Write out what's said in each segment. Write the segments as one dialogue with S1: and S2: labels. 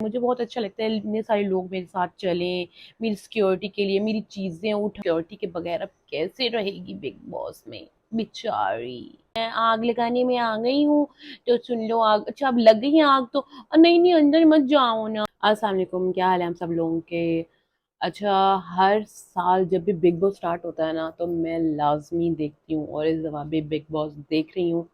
S1: मुझे बहुत अच्छा लगता है इतने सारे लोग मेरे साथ चलें, मेरी सिक्योरिटी के लिए मेरी चीज़ें उठ सिक्योरिटी के बगैर अब कैसे रहेगी बिग बॉस में, बेचारी। मैं आग लगाने में आ गई हूँ, तो सुन लो आग। अच्छा अब लग गई है आग तो नहीं नहीं अंदर मत जाओ ना। अस्सलाम वालेकुम, क्या हाल है हम सब लोगों के। अच्छा, हर साल जब भी बिग बॉस स्टार्ट होता है ना तो मैं लाजमी देखती हूँ, और इस दफा भी बिग बॉस देख रही हूँ।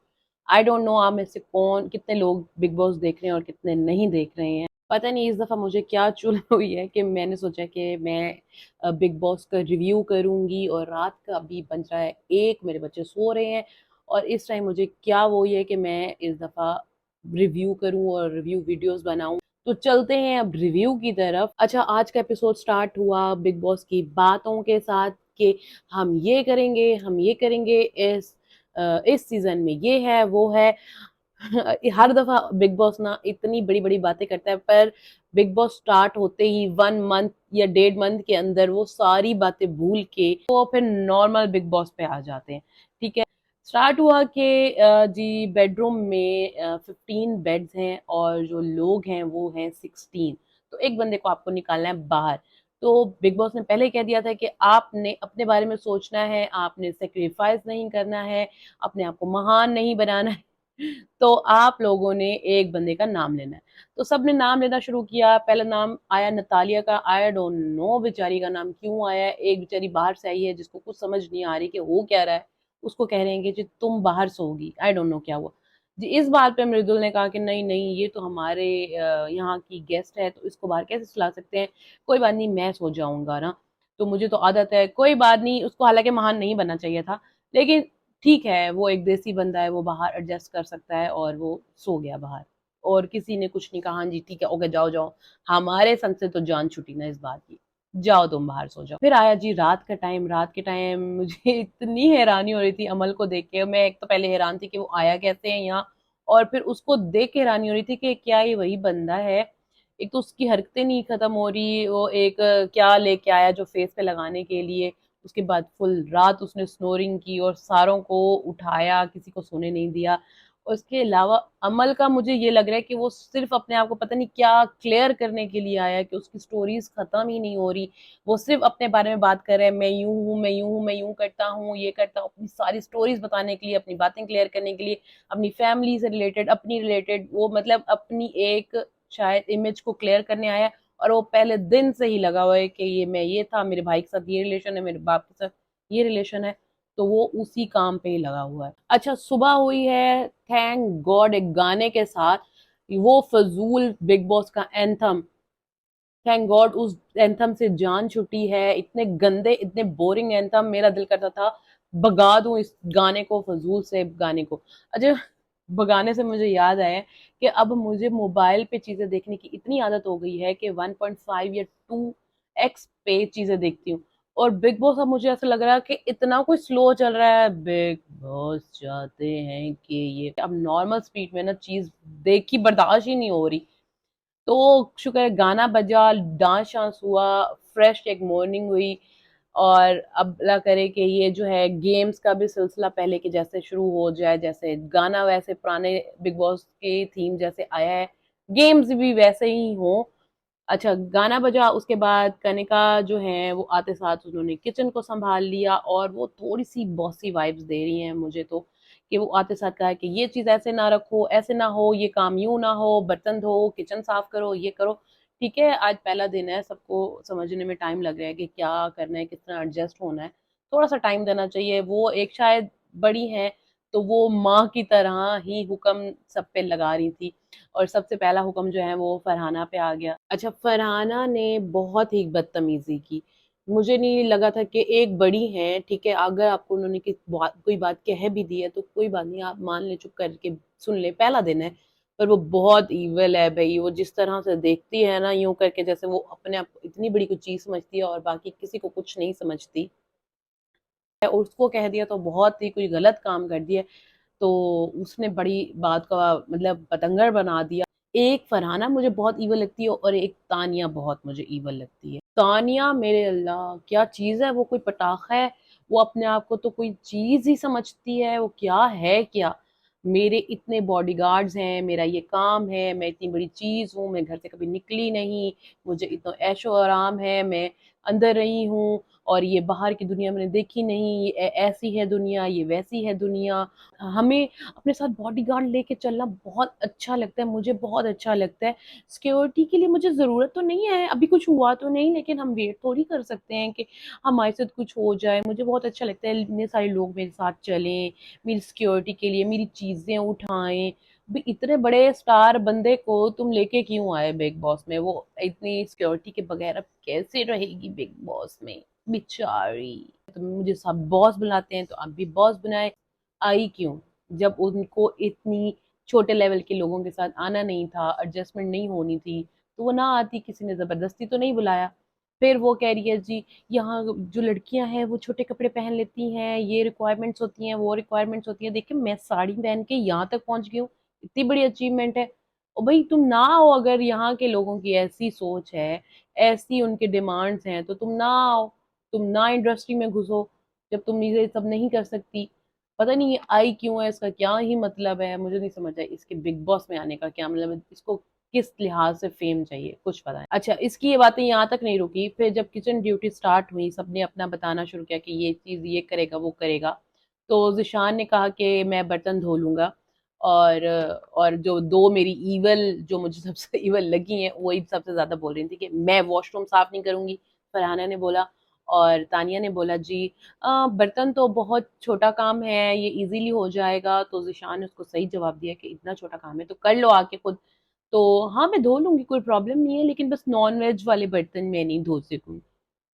S1: आई डोंट नो आप में से कौन कितने लोग बिग बॉस देख रहे हैं और कितने नहीं देख रहे हैं। पता नहीं इस दफा मुझे क्या चुल हुई है कि मैंने सोचा कि मैं बिग बॉस का रिव्यू करूंगी, और रात का अभी बज रहा है 1, मेरे बच्चे सो रहे हैं, और इस टाइम मुझे क्या वो ये कि मैं इस दफा रिव्यू करूं और रिव्यू वीडियोस बनाऊं। तो चलते हैं अब रिव्यू की तरफ। अच्छा, आज का एपिसोड स्टार्ट हुआ बिग बॉस की बातों के साथ कि हम ये करेंगे, हम ये करेंगे, इस सीजन में ये है वो है। हर दफा बिग बॉस ना इतनी बड़ी बड़ी बातें करता है, पर बिग बॉस स्टार्ट होते ही 1 मंथ या 1.5 मंथ के अंदर वो सारी बातें भूल के वो फिर नॉर्मल बिग बॉस पे आ जाते हैं। ठीक है, स्टार्ट हुआ कि जी बेडरूम में 15 बेड्स हैं और जो लोग हैं वो हैं 16। तो एक बंदे को आपको निकालना है बाहर। तो बिग बॉस ने पहले ही कह दिया था कि आपने अपने बारे में सोचना है, आपने सेक्रीफाइस नहीं करना है, अपने आप को महान नहीं बनाना है। तो आप लोगों ने एक बंदे का नाम लेना है। तो सबने नाम लेना शुरू किया। पहला नाम आया नतालिया का। आई डोंट नो बेचारी का नाम क्यों आया है। एक बेचारी बाहर से आई है जिसको कुछ समझ नहीं आ रही कि हो क्या रहा है। उसको कह रहे हैं कि जी तुम बाहर सोगी। आई डोंट नो क्या हुआ जी। इस बात पे मृदुल ने कहा कि नहीं नहीं, ये तो हमारे यहाँ की गेस्ट है, तो इसको बाहर कैसे सुला सकते हैं। कोई बात नहीं, मैं सो जाऊंगा ना, तो मुझे तो आदत है, कोई बात नहीं। उसको हालांकि महान नहीं बनना चाहिए था, लेकिन ठीक है, वो एक देसी बंदा है, वो बाहर एडजस्ट कर सकता है, और वो सो गया बाहर। और किसी ने कुछ नहीं कहा। हाँ जी ठीक है, ओके जाओ जाओ, हमारे संग से तो जान छुटी ना इस बात की। जाओ तुम बाहर सो जाओ। फिर आया जी रात का टाइम। रात के टाइम मुझे इतनी हैरानी हो रही थी अमल को देख के। मैं एक तो पहले हैरान थी कि वो आया कैसे है यहाँ, और फिर उसको देख के हैरानी हो रही थी कि क्या ये वही बंदा है। एक तो उसकी हरकतें नहीं खत्म हो रही, वो एक क्या लेके आया जो फेस पे लगाने के लिए। उसके बाद फुल रात उसने स्नोरिंग की और सारों को उठाया, किसी को सोने नहीं दिया। उसके अलावा अमल का मुझे ये लग रहा है कि वो सिर्फ अपने आप को पता नहीं क्या क्लियर करने के लिए आया है, कि उसकी स्टोरीज खत्म ही नहीं हो रही। वो सिर्फ अपने बारे में बात कर रहे हैं, मैं यूं हूँ, मैं यूं हूँ, मैं यूं करता हूँ, ये करता हूँ, अपनी सारी स्टोरीज बताने के लिए, अपनी बातें क्लियर करने के लिए, अपनी फैमिली से रिलेटेड, अपनी रिलेटेड, वो मतलब अपनी एक शायद इमेज को क्लियर करने आया है। और वो पहले दिन से ही लगा हुआ है कि ये मैं ये था, मेरे भाई के साथ ये रिलेशन है, मेरे बाप के साथ ये रिलेशन है। तो वो उसी काम पे ही लगा हुआ है। अच्छा, सुबह हुई है थैंक गॉड एक गाने के साथ, वो फजूल बिग बॉस का एंथम। थैंक गॉड उस एंथम से जान छुटी है। इतने गंदे, इतने बोरिंग एंथम, मेरा दिल करता था भगा दूं इस गाने को, फजूल से गाने को। अच्छा, भगाने से मुझे याद आया कि अब मुझे मोबाइल पे चीजें देखने की इतनी आदत हो गई है कि 1.5 या 2x पे चीजें देखती हूँ। और बिग बॉस अब मुझे ऐसा लग रहा है कि इतना कोई स्लो चल रहा है। बिग बॉस चाहते हैं कि ये अब नॉर्मल स्पीड में ना चीज देखी बर्दाश्त ही नहीं हो रही। तो शुक्र है गाना बजा, डांस शांस हुआ, फ्रेश एक मॉर्निंग हुई। और अब अल्लाह करे कि ये जो है गेम्स का भी सिलसिला पहले के जैसे शुरू हो जाए, जैसे गाना वैसे पुराने बिग बॉस के थीम जैसे आया है, गेम्स भी वैसे ही हो। अच्छा, गाना बजा, उसके बाद कनिका जो है वो आते साथ उन्होंने किचन को संभाल लिया, और वो थोड़ी सी बॉसी वाइब्स दे रही हैं मुझे तो, कि वो आते साथ कहा कि ये चीज ऐसे ना रखो, ऐसे ना हो, ये काम यूं ना हो, बर्तन धो, किचन साफ करो, ये करो। ठीक है, आज पहला दिन है, सबको समझने में टाइम लग रहा है कि क्या करना है, किस तरह एडजस्ट होना है। थोड़ा सा टाइम देना चाहिए। वो एक शायद बड़ी हैं, तो वो माँ की तरह ही हुक्म सब पे लगा रही थी। और सबसे पहला हुक्म जो है वो फरहाना पे आ गया। अच्छा, फरहाना ने बहुत ही बदतमीजी की। मुझे नहीं लगा था कि एक बड़ी हैं, ठीक है, अगर आपको उन्होंने कोई बात कह भी दी है तो कोई बात नहीं, आप मान ले, चुप करके सुन ले, पहला दिन है। पर वो बहुत ईविल है भाई। वो जिस तरह से देखती है ना, यूं करके जैसे वो अपने आप को इतनी बड़ी कुछ चीज समझती है और बाकी किसी को कुछ नहीं समझती है। और उसको कह दिया तो बहुत ही कोई गलत काम कर दिया, तो उसने बड़ी बात का मतलब पतंगर बना दिया। एक फरहाना मुझे बहुत ईवल लगती है, और एक तानिया बहुत मुझे ईवल लगती है। तानिया मेरे अल्लाह क्या चीज है, वो कोई पटाखा है। वो अपने आप को तो कोई चीज ही समझती है, वो क्या है क्या। मेरे इतने बॉडीगार्ड्स हैं, मेरा ये काम है, मैं इतनी बड़ी चीज़ हूँ, मैं घर से कभी निकली नहीं, मुझे इतना ऐशो आराम है, मैं अंदर रही हूँ और ये बाहर की दुनिया मैंने देखी नहीं, ये ऐसी है दुनिया, ये वैसी है दुनिया। हमें अपने साथ बॉडीगार्ड लेके चलना बहुत अच्छा लगता है, मुझे बहुत अच्छा लगता है। सिक्योरिटी के लिए मुझे ज़रूरत तो नहीं है, अभी कुछ हुआ तो नहीं, लेकिन हम वेट थोड़ी कर सकते हैं कि हमारे साथ कुछ हो जाए। मुझे बहुत अच्छा लगता है इतने सारे लोग मेरे साथ चलें, मेरी सिक्योरिटी के लिए मेरी चीजें उठाएं। भी इतने बड़े स्टार बंदे को तुम लेके क्यों आए बिग बॉस में? वो इतनी सिक्योरिटी के बगैर अब कैसे रहेगी बिग बॉस में बेचारी? तो मुझे सब बॉस बुलाते हैं तो आप भी बॉस बनाए। आई क्यों? जब उनको इतनी छोटे लेवल के लोगों के साथ आना नहीं था, एडजस्टमेंट नहीं होनी थी, तो वो ना आती, किसी ने जबरदस्ती तो नहीं बुलाया। फिर वो कह रही है जी यहाँ जो लड़कियां हैं वो छोटे कपड़े पहन लेती हैं, ये रिक्वायरमेंट्स होती हैं, वो रिक्वायरमेंट्स होती हैं। देखिए मैं साड़ी पहन के यहाँ तक पहुंच गई हूँ, इतनी बड़ी अचीवमेंट है। और भाई तुम ना आओ, अगर यहाँ के लोगों की ऐसी सोच है, ऐसी उनके डिमांड्स हैं, तो तुम ना आओ, तुम ना इंडस्ट्री में घुसो जब तुम ये सब नहीं कर सकती। पता नहीं ये आई क्यों है, इसका क्या ही मतलब है, मुझे नहीं समझ आया इसके बिग बॉस में आने का क्या मतलब है, इसको किस लिहाज से फेम चाहिए कुछ पता नहीं। अच्छा, इसकी ये बातें यहाँ तक नहीं रुकी, फिर जब किचन ड्यूटी स्टार्ट हुई, सबने अपना बताना शुरू किया कि ये चीज ये करेगा वो करेगा। तो जिशान ने कहा कि मैं बर्तन धो लूंगा, और जो दो मेरी ईवल, जो मुझे सबसे ईवल लगी हैं, वही सबसे ज्यादा बोल रही थी कि मैं वॉशरूम साफ नहीं करूंगी। फरहाना ने बोला और तानिया ने बोला जी बर्तन तो बहुत छोटा काम है, ये इजीली हो जाएगा। तो जिशान ने उसको सही जवाब दिया कि इतना छोटा काम है तो कर लो आके खुद। तो हाँ मैं धो लूंगी, कोई प्रॉब्लम नहीं है, लेकिन बस नॉन वेज वाले बर्तन मैं नहीं धो सकूंगी।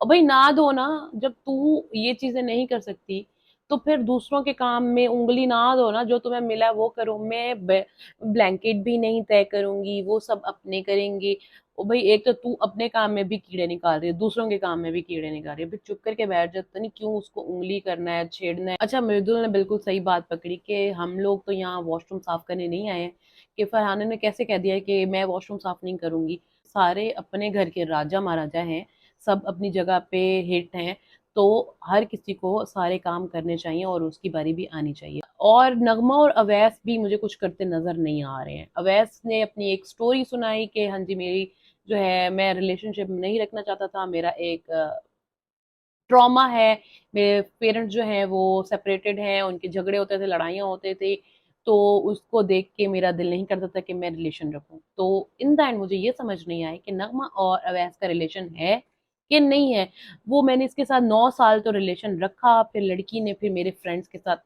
S1: और भाई ना धो ना, जब तू ये चीजें नहीं कर सकती तो फिर दूसरों के काम में उंगली ना धो ना, जो तुम्हें मिला है वो करो। मैं ब्लैंकेट भी नहीं तय करूंगी, वो सब अपने करेंगे। और भाई एक तो तू अपने काम में भी कीड़े निकाल रही है, दूसरों के काम में भी कीड़े निकाल रही है, भाई चुप करके बैठ जाता, नहीं क्यों उसको उंगली करना है, छेड़ना है। अच्छा, मृदुल ने बिल्कुल सही बात पकड़ी कि हम लोग तो यहाँ वॉशरूम साफ करने नहीं आए हैं। कि फरहाना ने कैसे कह दिया कि मैं वॉशरूम साफ नहीं करूंगी? सारे अपने घर के राजा महाराजा हैं, सब अपनी जगह पे हिट हैं, तो हर किसी को सारे काम करने चाहिए और उसकी बारी भी आनी चाहिए। और नगमा और अवैस भी मुझे कुछ करते नजर नहीं आ रहे हैं। अवैस ने अपनी एक स्टोरी सुनाई कि हाँ जी मेरी जो है, मैं रिलेशनशिप नहीं रखना चाहता था, मेरा एक ट्रॉमा है, मेरे पेरेंट्स जो हैं वो सेपरेटेड हैं, उनके झगड़े होते थे, लड़ाइयाँ होते थे, तो उसको देख के मेरा दिल नहीं करता था कि मैं रिलेशन रखूं। तो इन द एंड मुझे ये समझ नहीं आया कि नगमा और अवैस का रिलेशन है कि नहीं है। वो मैंने इसके साथ 9 साल तो रिलेशन रखा, फिर लड़की ने फिर मेरे फ्रेंड्स के साथ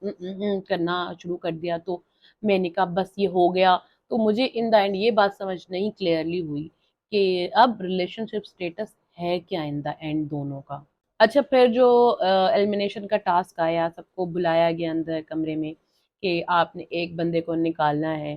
S1: करना शुरू कर दिया, तो मैंने कहा बस ये हो गया। तो मुझे इन द एंड ये बात समझ नहीं क्लियरली हुई कि अब रिलेशनशिप स्टेटस है क्या इन द एंड दोनों का। अच्छा, फिर जो एलिमिनेशन का टास्क आया, सबको बुलाया गया अंदर कमरे में कि आपने एक बंदे को निकालना है,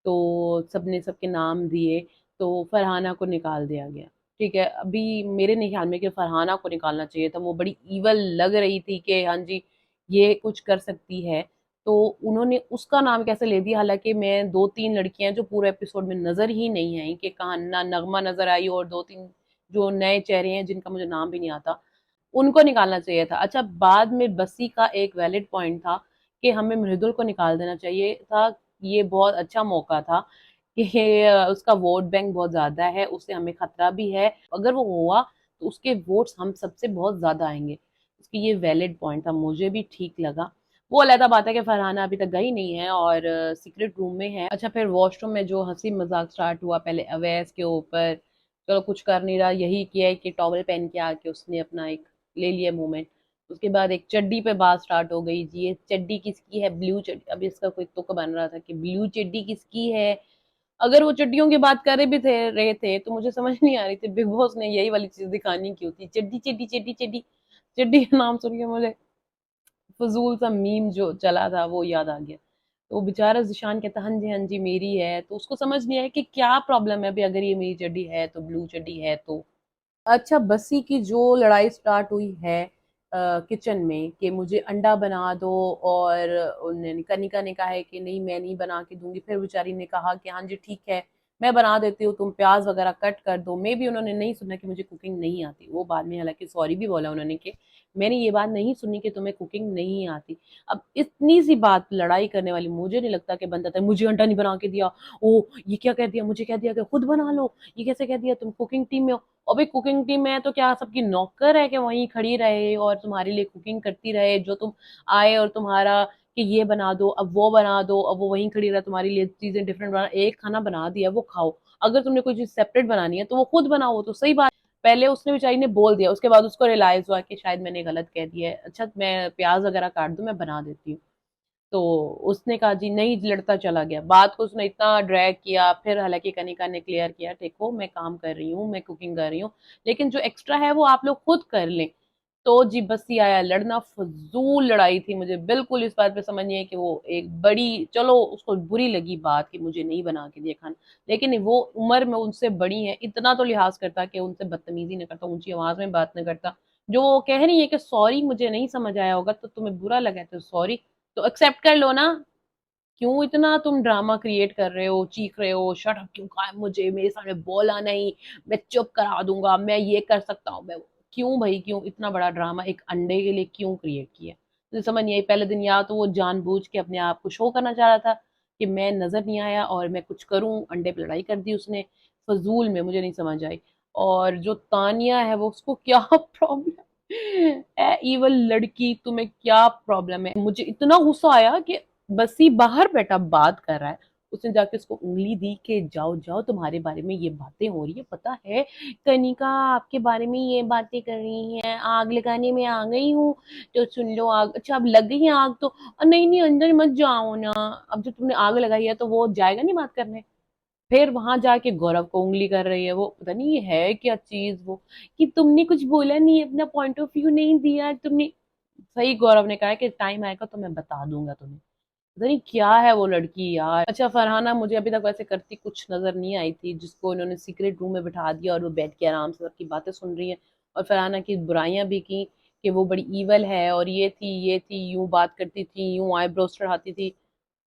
S1: तो सबने सबके नाम दिए, तो फरहाना को निकाल दिया गया। ठीक है, अभी मेरे नहीं ख्याल में कि फरहाना को निकालना चाहिए था, वो बड़ी ईवल लग रही थी कि हाँ जी ये कुछ कर सकती है। तो उन्होंने उसका नाम कैसे ले दिया, हालांकि मैं दो तीन लड़कियां जो पूरे एपिसोड में नजर ही नहीं आई, कि कहाँ ना नगमा नजर आई और दो तीन जो नए चेहरे हैं जिनका मुझे नाम भी नहीं आता, उनको निकालना चाहिए था। अच्छा, बाद में बस्सी का एक वैलिड पॉइंट था कि हमें मृदुल को निकाल देना चाहिए था। ये बहुत अच्छा मौका था कि उसका वोट बैंक बहुत ज्यादा है, उससे हमें खतरा भी है, अगर वो हुआ तो उसके वोट्स हम सबसे बहुत ज्यादा आएंगे। उसकी ये वैलिड पॉइंट था, मुझे भी ठीक लगा। वो अलग बात है कि फरहाना अभी तक गई नहीं है और सीक्रेट रूम में है। अच्छा, फिर वॉशरूम में जो हंसी मजाक स्टार्ट हुआ, पहले अवैस के ऊपर, चलो कुछ कर नहीं रहा, यही किया है कि टॉवल पहन के आके उसने अपना एक ले लिया मोमेंट। उसके बाद एक चड्डी पे बात स्टार्ट हो गई जी, ये चड्डी किसकी है, ब्लू चड्डी। अब इसका कोई तुक बन रहा था कि ब्लू चड्डी किसकी है। अगर वो चड्डियों की बात कर रहे भी थे रहे थे तो मुझे समझ नहीं आ रही थी बिग बॉस ने यही वाली चीज दिखानी क्यों थी, चड्डी चड्डी चड्डी चड्डी। चड्डी का नाम सुन के मुझे फजूल सा मीम जो चला था वो याद आ गया। तो वो बेचारा जिशान कहता हाँ जी हाँ जी मेरी है, तो उसको समझ नहीं आया कि क्या प्रॉब्लम है अभी, अगर ये मेरी चड्डी है तो, ब्लू चड्डी है तो। अच्छा, बस्सी की जो लड़ाई स्टार्ट हुई है किचन में कि मुझे अंडा बना दो, और कनिका ने कहा है कि नहीं मैं नहीं बना के दूंगी, फिर बेचारी ने कहा कि हाँ जी ठीक है मैं बना देती हूँ, तुम प्याज वगैरह कट कर दो। मे भी उन्होंने नहीं सुना कि मुझे कुकिंग नहीं आती। वो बाद में हालांकि सॉरी भी बोला उन्होंने कि मैंने ये बात नहीं सुनी कि तुम्हें कुकिंग नहीं आती। अब इतनी सी बात लड़ाई करने वाली मुझे नहीं लगता कि बनता था। मुझे अंडा नहीं बना के दिया, ओ ये क्या कह दिया, मुझे कह दिया कि खुद बना लो, ये कैसे कह दिया, तुम कुकिंग टीम में हो। और भाई कुकिंग टीम में है तो क्या सबकी नौकर है कि वहीं खड़ी रहे और तुम्हारे लिए कुकिंग करती रहे, जो तुम आए और तुम्हारा कि ये बना दो, अब वो बना दो, अब वो वहीं खड़ी रहे तुम्हारे लिए चीजें डिफरेंट बना, एक खाना बना दिया वो खाओ। अगर तुमने कोई चीज सेपरेट बनानी है तो वो खुद बनाओ, तो सही बात। पहले उसने बेचारी ने बोल दिया, उसके बाद उसको रियलाइज हुआ कि शायद मैंने गलत कह दिया है, अच्छा मैं प्याज वगैरह काट दूं, मैं बना देती हूँ। तो उसने कहा जी नहीं, लड़ता चला गया। बात को उसने इतना ड्रैग किया, फिर हालांकि कनिका ने क्लियर किया, देखो मैं काम कर रही हूँ, मैं कुकिंग कर रही हूँ, लेकिन जो एक्स्ट्रा है वो आप लोग खुद कर लें। तो जी बस ये आया लड़ना, फजूल लड़ाई थी। मुझे बिल्कुल इस बात पे समझ नहीं है कि वो एक बड़ी, चलो उसको बुरी लगी बात कि मुझे नहीं बना के दिया खाना, लेकिन वो उम्र में उनसे बड़ी है, इतना तो लिहाज करता कि उनसे बदतमीजी न करता, ऊंची आवाज में बात न करता। जो वो कह रही है कि सॉरी मुझे नहीं समझ आया होगा तो तुम्हें बुरा लगा है तो सॉरी, तो एक्सेप्ट कर लो ना। क्यों इतना तुम ड्रामा क्रिएट कर रहे हो, चीख रहे हो, शट अप क्यों कहा है, मुझे मेरे सामने बोला नहीं, मैं चुप करा दूंगा, मैं ये कर सकता हूँ, मैं क्यों भाई, क्यों इतना बड़ा ड्रामा एक अंडे के लिए क्यों क्रिएट किया। मुझे समझ नहीं आई पहले दिन। या तो वो जानबूझ के अपने आप को शो करना चाह रहा था कि मैं नजर नहीं आया और मैं कुछ करूं, अंडे पे लड़ाई कर दी उसने फजूल में, मुझे नहीं समझ आई। और जो तानिया है वो, उसको क्या प्रॉब्लम है, इवल लड़की तुम्हें क्या प्रॉब्लम है। मुझे इतना गुस्सा आया कि बसी बाहर बैठा बात कर रहा है, उसने जाके उसको उंगली दी कि जाओ जाओ, तुम्हारे बारे में ये बातें हो रही है, पता है कनिका आपके बारे में ये बातें कर रही हैं, आग लगाने में आ गई हूँ तो सुन लो आग। अच्छा अब लग गई है आग तो नहीं नहीं अंदर मत जाओ ना, अब जो तुमने आग लगाई है तो वो जाएगा नहीं बात करने। फिर वहां जाके गौरव को उंगली कर रही है वो, पता नहीं ये है क्या चीज वो, कि तुमने कुछ बोला नहीं, अपना पॉइंट ऑफ व्यू नहीं दिया तुमने। सही गौरव ने कहा है कि टाइम आएगा तो मैं बता दूंगा तुम्हें। पता नहीं क्या है वो लड़की यार। अच्छा फरहाना मुझे अभी तक वैसे करती कुछ नजर नहीं आई थी, जिसको इन्होंने सीक्रेट रूम में बिठा दिया और वो बैठ के आराम से सबकी बातें सुन रही है और फरहाना की बुराइयां भी की कि वो बड़ी ईवल है और ये थी, यूं बात करती थी, यूं आईब्रोज चढ़ाती थी।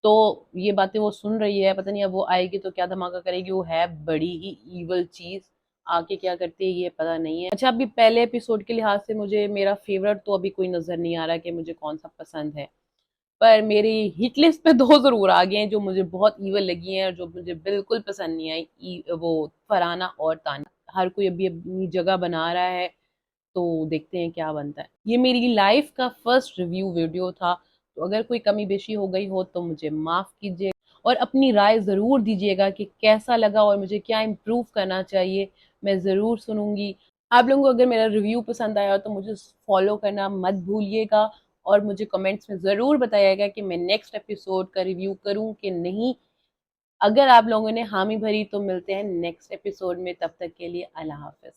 S1: तो ये बातें वो सुन रही है, पता नहीं अब वो आएगी तो क्या धमाका करेगी। वो है बड़ी ही ईवल चीज, आके क्या करती है ये पता नहीं है। अच्छा अभी पहले एपिसोड के लिहाज से मुझे मेरा फेवरेट तो अभी कोई नजर नहीं आ रहा कि मुझे कौन सा पसंद है, पर मेरी हिट लिस्ट पे दो जरूर आ गए हैं जो मुझे बहुत ईवल लगी हैं और जो मुझे बिल्कुल पसंद नहीं आई। वो फरहाना और तानिया। हर कोई अभी अपनी जगह बना रहा है, तो देखते हैं क्या बनता है। ये मेरी लाइफ का फर्स्ट रिव्यू वीडियो था, तो अगर कोई कमी बेशी हो गई हो तो मुझे माफ कीजिए और अपनी राय जरूर दीजिएगा कि कैसा लगा और मुझे क्या इम्प्रूव करना चाहिए, मैं जरूर सुनूंगी। आप लोगों को अगर मेरा रिव्यू पसंद आया हो तो मुझे फॉलो करना मत भूलिएगा और मुझे कमेंट्स में ज़रूर बताइएगा कि मैं नेक्स्ट एपिसोड का रिव्यू करूं कि नहीं। अगर आप लोगों ने हामी भरी तो मिलते हैं नेक्स्ट एपिसोड में, तब तक के लिए अल्लाह हाफिज।